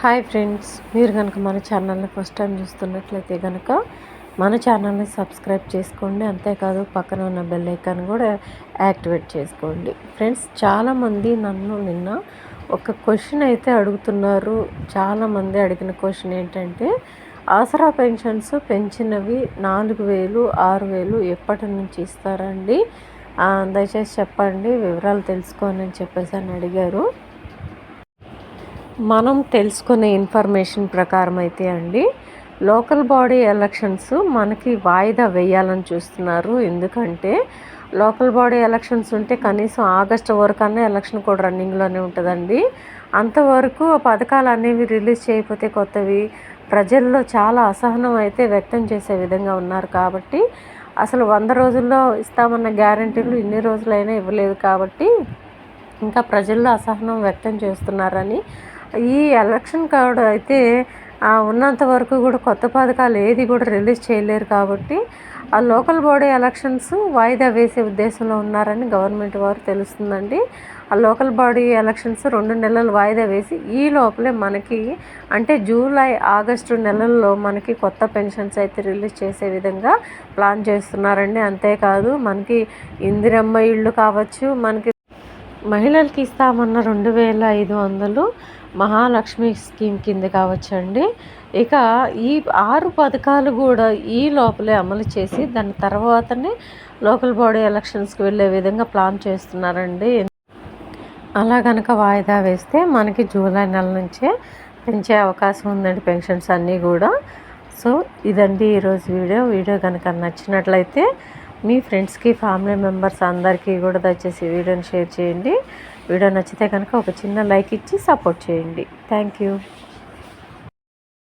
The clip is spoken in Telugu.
హాయ్ ఫ్రెండ్స్, మీరు కనుక మన ఛానల్ని ఫస్ట్ టైం చూస్తున్నట్లయితే కనుక మన ఛానల్ని సబ్స్క్రైబ్ చేసుకోండి. అంతేకాదు పక్కన ఉన్న బెల్ ఐకాన్ కూడా యాక్టివేట్ చేసుకోండి. ఫ్రెండ్స్, చాలామంది నన్ను నిన్న ఒక క్వశ్చన్ అయితే అడుగుతున్నారు. చాలామంది అడిగిన క్వశ్చన్ ఏంటంటే, ఆసరా పెన్షన్స్ పెంచినవి 4000 6000 ఎప్పటి నుంచి ఇస్తారండి, దయచేసి చెప్పండి, వివరాలు తెలుసుకోని చెప్పేసి అని అడిగారు. మనం తెలుసుకునే ఇన్ఫర్మేషన్ ప్రకారం అయితే అండి, లోకల్ బాడీ ఎలక్షన్స్ మనకి వాయిదా వేయాలని చూస్తున్నారు. ఎందుకంటే లోకల్ బాడీ ఎలక్షన్స్ ఉంటే కనీసం ఆగస్టు వరకన్నా ఎలక్షన్ కూడా రన్నింగ్లోనే ఉంటుందండి. అంతవరకు పథకాలు అనేవి రిలీజ్ చేయకపోతే కొత్తవి ప్రజల్లో చాలా అసహనం అయితే వ్యక్తం చేసే విధంగా ఉన్నారు. కాబట్టి అసలు 100 రోజుల్లో ఇస్తామన్న గ్యారంటీలు ఇన్ని రోజులైనా ఇవ్వలేదు. కాబట్టి ఇంకా ప్రజల్లో అసహనం వ్యక్తం చేస్తున్నారని, ఈ ఎలక్షన్ కార్డు అయితే ఉన్నంత వరకు కూడా కొత్త పథకాలు ఏది కూడా రిలీజ్ చేయలేరు. కాబట్టి ఆ లోకల్ బాడీ ఎలక్షన్స్ వాయిదా వేసే ఉద్దేశంలో ఉన్నారని గవర్నమెంట్ వారు తెలుస్తుందండి. ఆ లోకల్ బాడీ ఎలక్షన్స్ 2 నెలలు వాయిదా వేసి ఈ లోపలే మనకి అంటే జూలై ఆగస్టు నెలల్లో మనకి కొత్త పెన్షన్స్ అయితే రిలీజ్ చేసే విధంగా ప్లాన్ చేస్తున్నారండి. అంతేకాదు మనకి ఇందిరమ్మ ఇళ్ళు కావచ్చు, మనకి మహిళలకి ఇస్తామన్న 2500 మహాలక్ష్మి స్కీమ్ కింద కావచ్చండి. ఇక ఈ 6 పథకాలు కూడా ఈ లోపలే అమలు చేసి దాని తర్వాతనే లోకల్ బాడీ ఎలక్షన్స్కి వెళ్ళే విధంగా ప్లాన్ చేస్తున్నారండి. అలా కనుక వాయిదా వేస్తే మనకి జూలై నెల నుంచే పెంచే అవకాశం ఉందండి పెన్షన్స్ అన్నీ కూడా. సో ఇదండి ఈరోజు వీడియో కనుక నచ్చినట్లయితే మీ ఫ్రెండ్స్కి, ఫ్యామిలీ మెంబర్స్ అందరికీ కూడా దయచేసి వీడియోని షేర్ చేయండి. వీడియో నచ్చితే కనుక ఒక చిన్న లైక్ ఇచ్చి సపోర్ట్ చేయండి. Thank you.